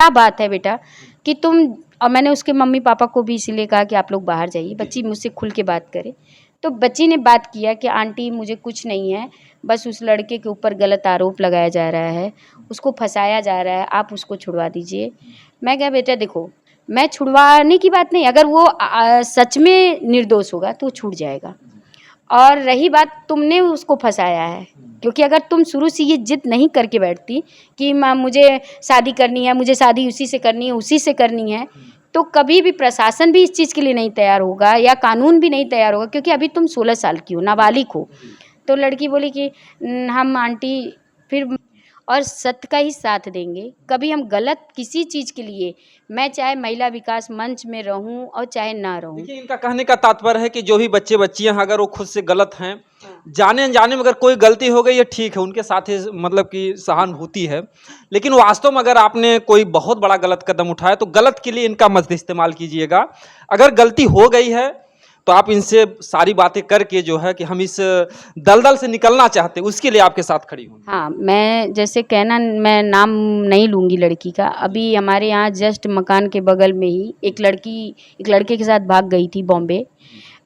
क्या बात है बेटा कि तुम। और मैंने उसके मम्मी पापा को भी इसीलिए कहा कि आप लोग बाहर जाइए, बच्ची मुझसे खुल के बात करे। तो बच्ची ने बात किया कि आंटी मुझे कुछ नहीं है, बस उस लड़के के ऊपर गलत आरोप लगाया जा रहा है, उसको फंसाया जा रहा है, आप उसको छुड़वा दीजिए। मैं कहा बेटा देखो, मैं छुड़वाने की बात नहीं, अगर वो सच में निर्दोष होगा तो छूट जाएगा। और रही बात, तुमने उसको फंसाया है, क्योंकि अगर तुम शुरू से ये जिद नहीं करके बैठती कि मुझे शादी करनी है, मुझे शादी उसी से करनी है, उसी से करनी है, तो कभी भी प्रशासन भी इस चीज़ के लिए नहीं तैयार होगा या कानून भी नहीं तैयार होगा, क्योंकि अभी तुम 16 साल की हो, नाबालिग हो। तो लड़की बोली कि हम आंटी फिर और सत्य का ही साथ देंगे। कभी हम गलत किसी चीज़ के लिए, मैं चाहे महिला विकास मंच में रहूं और चाहे ना रहूं। देखिए, इनका कहने का तात्पर्य है कि जो भी बच्चे बच्चियां अगर वो खुद से गलत हैं, जाने अनजाने में अगर कोई गलती हो गई, ये ठीक है, उनके साथ ही मतलब कि सहानुभूति है। लेकिन वास्तव में अगर आपने कोई बहुत बड़ा गलत कदम उठाया तो गलत के लिए इनका मत इस्तेमाल कीजिएगा। अगर गलती हो गई है तो आप इनसे सारी बातें करके जो है कि हम इस दलदल से निकलना चाहते हैं, उसके लिए आपके साथ खड़ी हूँ। हाँ, मैं जैसे कहना, मैं नाम नहीं लूँगी लड़की का। अभी हमारे यहाँ जस्ट मकान के बगल में ही एक लड़के के साथ भाग गई थी बॉम्बे।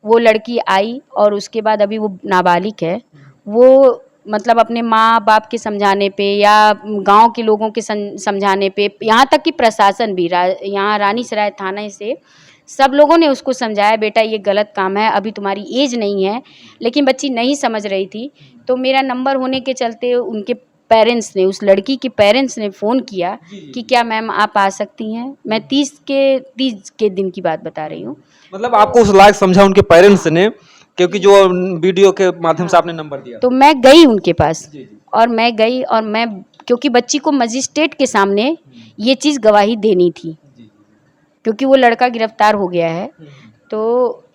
वो लड़की आई और उसके बाद अभी वो नाबालिग है। वो मतलब अपने माँ बाप के समझाने पे या गांव के लोगों के समझाने पे, यहाँ तक कि प्रशासन भी यहाँ रानीसराय थाने से सब लोगों ने उसको समझाया, बेटा ये गलत काम है, अभी तुम्हारी एज नहीं है। लेकिन बच्ची नहीं समझ रही थी। तो मेरा नंबर होने के चलते उनके पेरेंट्स ने, उस लड़की के पेरेंट्स ने फ़ोन किया कि क्या मैम आप आ सकती हैं। मैं 30 के दिन की बात बता रही हूँ। मतलब आपको उस लायक समझा उनके पेरेंट्स ने, क्योंकि जो वीडियो के माध्यम से आपने नंबर दिया। तो मैं गई उनके पास, और मैं गई और मैं, क्योंकि बच्ची को मजिस्ट्रेट के सामने ये चीज़ गवाही देनी थी, क्योंकि वो लड़का गिरफ्तार हो गया है। तो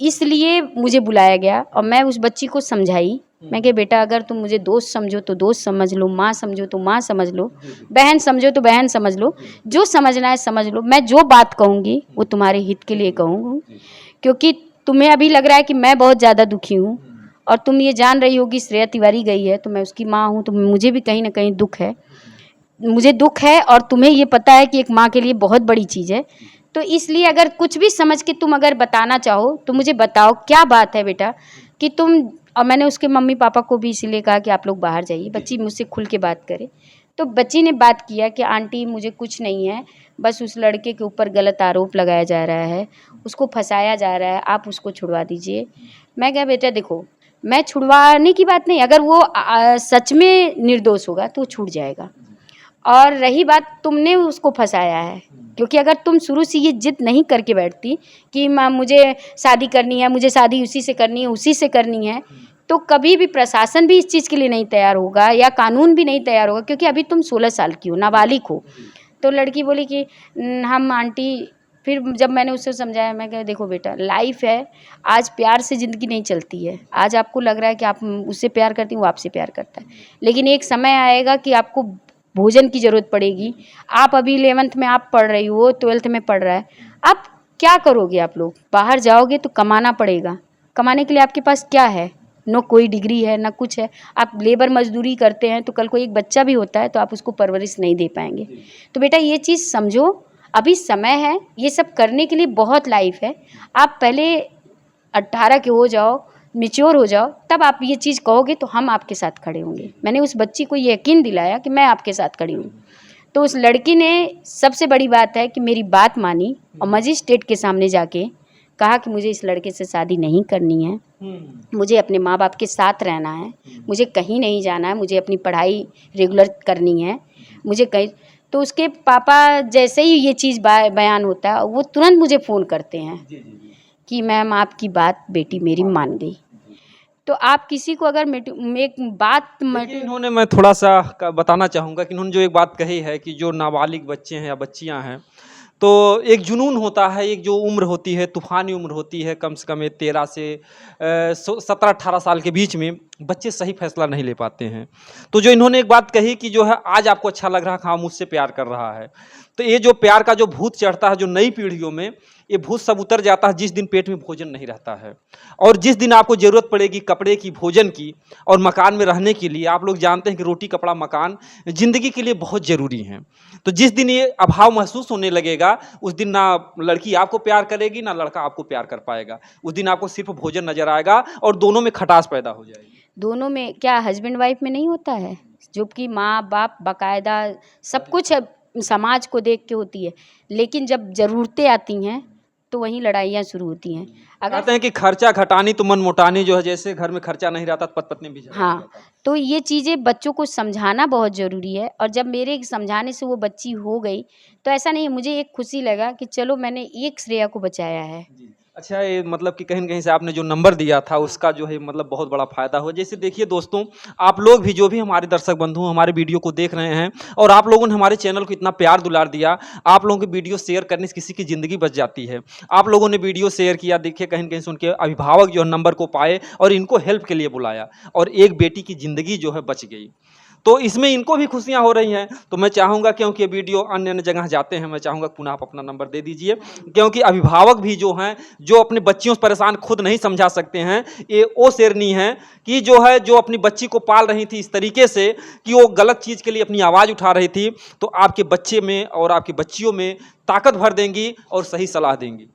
इसलिए मुझे बुलाया गया और मैं उस बच्ची को समझाई। मैं कहा बेटा अगर तुम मुझे दोस्त समझो तो दोस्त समझ लो, माँ समझो तो माँ समझ लो, बहन समझो तो बहन समझ लो, जो समझना है समझ लो। मैं जो बात कहूँगी वो तुम्हारे हित के लिए कहूँगी, क्योंकि तुम्हें अभी लग रहा है कि मैं बहुत ज़्यादा दुखी हूँ और तुम ये जान रही हो कि श्रेया तिवारी गई है, तो मैं उसकी माँ हूँ, तो मुझे भी कहीं ना कहीं दुख है। मुझे दुख है और तुम्हें ये पता है कि एक माँ के लिए बहुत बड़ी चीज़ है। तो इसलिए अगर कुछ भी समझ के तुम अगर बताना चाहो तो मुझे बताओ, क्या बात है बेटा कि तुम। और मैंने उसके मम्मी पापा को भी इसीलिए कहा कि आप लोग बाहर जाइए, बच्ची मुझसे खुल के बात करे। तो बच्ची ने बात किया कि आंटी मुझे कुछ नहीं है, बस उस लड़के के ऊपर गलत आरोप लगाया जा रहा है, उसको फंसाया जा रहा है, आप उसको छुड़वा दीजिए। मैं कहा बेटा देखो, मैं छुड़वाने की बात नहीं, अगर वो सच में निर्दोष होगा तो छूट जाएगा। और रही बात, तुमने उसको फंसाया है, क्योंकि अगर तुम शुरू से ये जिद नहीं करके बैठती कि मुझे शादी करनी है, मुझे शादी उसी से करनी है, उसी से करनी है, तो कभी भी प्रशासन भी इस चीज़ के लिए नहीं तैयार होगा या कानून भी नहीं तैयार होगा, क्योंकि अभी तुम 16 साल की हो, नाबालिग हो। तो लड़की बोली कि हम आंटी, फिर जब मैंने उससे समझाया, मैं कहा देखो बेटा, लाइफ है, आज प्यार से ज़िंदगी नहीं चलती है। आज आपको लग रहा है कि आप उससे प्यार करती हैं, वो आपसे प्यार करता है, लेकिन एक समय आएगा कि आपको भोजन की ज़रूरत पड़ेगी। आप अभी 11th में आप पढ़ रही हो, 12th में पढ़ रहा है, आप क्या करोगे? आप लोग बाहर जाओगे तो कमाना पड़ेगा। कमाने के लिए आपके पास क्या है? न कोई डिग्री है, ना कुछ है। आप लेबर मजदूरी करते हैं तो कल को एक बच्चा भी होता है तो आप उसको परवरिश नहीं दे पाएंगे। तो बेटा ये चीज़ समझो, अभी समय है ये सब करने के लिए, बहुत लाइफ है। आप पहले 18 के हो जाओ, मैच्योर हो जाओ, तब आप ये चीज़ कहोगे तो हम आपके साथ खड़े होंगे। मैंने उस बच्ची को ये यकीन दिलाया कि मैं आपके साथ खड़ी हूँ। तो उस लड़की ने, सबसे बड़ी बात है कि मेरी बात मानी और मजिस्ट्रेट के सामने जाके कहा कि मुझे इस लड़के से शादी नहीं करनी है, मुझे अपने माँ बाप के साथ रहना है, मुझे कहीं नहीं जाना है, मुझे अपनी पढ़ाई रेगुलर करनी है, मुझे कहीं। तो उसके पापा जैसे ही ये चीज़ बयान होता है, वो तुरंत मुझे फ़ोन करते हैं कि मैम आपकी बात बेटी मेरी मान गई। तो आप किसी को अगर एक बात इन्होंने, मैं थोड़ा सा बताना चाहूँगा कि इन्होंने जो एक बात कही है कि जो नाबालिग बच्चे हैं या बच्चियाँ हैं, तो एक जुनून होता है, एक जो उम्र होती है, तूफ़ानी उम्र होती है, कम से कम 13 से 17-18 साल के बीच में बच्चे सही फैसला नहीं ले पाते हैं। तो जो इन्होंने एक बात कही कि जो है आज आपको अच्छा लग रहा है, हाँ मुझसे प्यार कर रहा है, तो ये जो प्यार का जो भूत चढ़ता है जो नई पीढ़ियों में, ये भूत सब उतर जाता है जिस दिन पेट में भोजन नहीं रहता है। और जिस दिन आपको ज़रूरत पड़ेगी कपड़े की, भोजन की और मकान में रहने के लिए, आप लोग जानते हैं कि रोटी, कपड़ा, मकान ज़िंदगी के लिए बहुत ज़रूरी हैं। तो जिस दिन ये अभाव महसूस होने लगेगा, उस दिन ना लड़की आपको प्यार करेगी, ना लड़का आपको प्यार कर पाएगा। उस दिन आपको सिर्फ भोजन नज़र आएगा और दोनों में खटास पैदा हो जाएगी। दोनों में क्या हस्बैंड वाइफ में नहीं होता है, जो कि माँ बाप बाकायदा सब कुछ समाज को देख के होती है, लेकिन जब ज़रूरतें आती हैं तो वहीं लड़ाइयाँ शुरू होती हैं। कहते अगर हैं कि खर्चा घटानी तो मन मोटानी, जो है जैसे घर में खर्चा नहीं रहता तो पति पत्नी भी झगड़ा हो हाँ, जाता है। तो ये चीज़ें बच्चों को समझाना बहुत ज़रूरी है। और जब मेरे समझाने से वो बच्ची हो गई, तो ऐसा नहीं है, मुझे एक खुशी लगा कि चलो मैंने एक श्रेया को बचाया है। जी। अच्छा, ये मतलब कि कहीं न कहीं से आपने जो नंबर दिया था उसका जो है मतलब बहुत बड़ा फ़ायदा हुआ। जैसे देखिए दोस्तों, आप लोग भी जो भी हमारे दर्शक बंधु हमारे वीडियो को देख रहे हैं और आप लोगों ने हमारे चैनल को इतना प्यार दुलार दिया, आप लोगों की वीडियो शेयर करने से किसी की ज़िंदगी बच जाती है। आप लोगों ने वीडियो शेयर किया, देखिए कहीं न कहीं से उनके अभिभावक जो है नंबर को पाए और इनको हेल्प के लिए बुलाया और एक बेटी की ज़िंदगी जो है बच गई। तो इसमें इनको भी खुशियाँ हो रही हैं। तो मैं चाहूँगा, क्योंकि ये वीडियो अन्य-अन्य जगह जाते हैं, मैं चाहूँगा पुनः आप अपना नंबर दे दीजिए, क्योंकि अभिभावक भी जो हैं, जो अपने बच्चियों से परेशान खुद नहीं समझा सकते हैं, ये वो शेरनी हैं कि जो है, जो अपनी बच्ची को पाल रही थी इस तरीके से कि वो गलत चीज़ के लिए अपनी आवाज़ उठा रही थी, तो आपके बच्चे में और आपकी बच्चियों में ताकत भर देंगी और सही सलाह देंगी।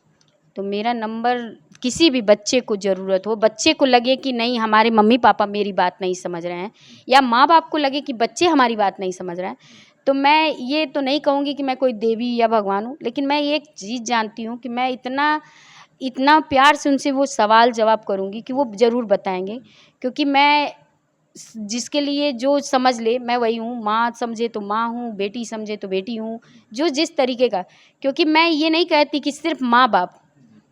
तो मेरा नंबर किसी भी बच्चे को ज़रूरत हो, बच्चे को लगे कि नहीं हमारे मम्मी पापा मेरी बात नहीं समझ रहे हैं, या माँ बाप को लगे कि बच्चे हमारी बात नहीं समझ रहे हैं, तो मैं ये तो नहीं कहूँगी कि मैं कोई देवी या भगवान हूँ, लेकिन मैं एक चीज़ जानती हूँ कि मैं इतना इतना प्यार से उनसे वो सवाल जवाब करूँगी कि वो ज़रूर बताएंगे। क्योंकि मैं जिसके लिए जो समझ ले मैं वही हूँ, माँ समझे तो माँ हूँ, बेटी समझे तो बेटी हूँ, जो जिस तरीके का। क्योंकि मैं ये नहीं कहती कि सिर्फ माँ बाप,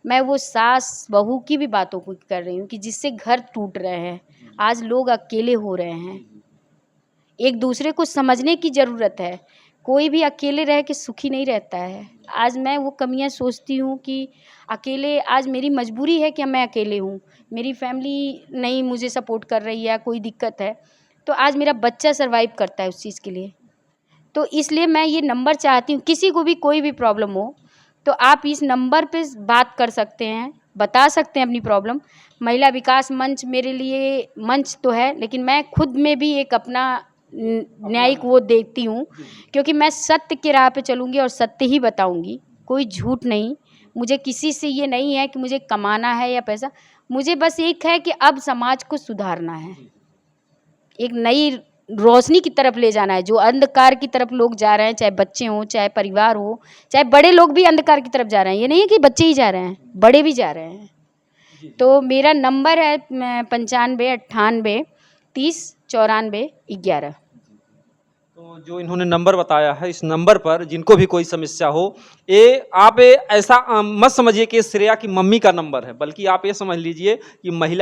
मैं वो सास बहू की भी बातों को कर रही हूँ कि जिससे घर टूट रहे हैं, आज लोग अकेले हो रहे हैं। एक दूसरे को समझने की ज़रूरत है, कोई भी अकेले रह के सुखी नहीं रहता है। आज मैं वो कमियां सोचती हूँ कि अकेले, आज मेरी मजबूरी है कि मैं अकेले हूँ, मेरी फैमिली नहीं मुझे सपोर्ट कर रही है, कोई दिक्कत है, तो आज मेरा बच्चा सर्वाइव करता है उस चीज़ के लिए। तो इसलिए मैं ये नंबर चाहती हूँ, किसी को भी कोई भी प्रॉब्लम हो तो आप इस नंबर पे बात कर सकते हैं, बता सकते हैं अपनी प्रॉब्लम। महिला विकास मंच मेरे लिए मंच तो है, लेकिन मैं खुद में भी एक अपना न्यायिक वो देखती हूँ, क्योंकि मैं सत्य के राह पे चलूँगी और सत्य ही बताऊँगी, कोई झूठ नहीं। मुझे किसी से ये नहीं है कि मुझे कमाना है या पैसा, मुझे बस एक है कि अब समाज को सुधारना है, एक नई रोशनी की तरफ ले जाना है। जो अंधकार की तरफ लोग जा रहे हैं, चाहे बच्चे हों, चाहे परिवार हो, चाहे बड़े लोग भी अंधकार की तरफ जा रहे हैं, ये नहीं है कि बच्चे ही जा रहे हैं, बड़े भी जा रहे हैं। तो मेरा नंबर है 95 98 30 94 11। तो जो इन्होंने नंबर बताया है, इस नंबर पर जिनको भी कोई समस्या हो, ये आप ऐसा मत समझिए कि श्रेया की मम्मी का नंबर है, बल्कि आप ये समझ लीजिए कि महिला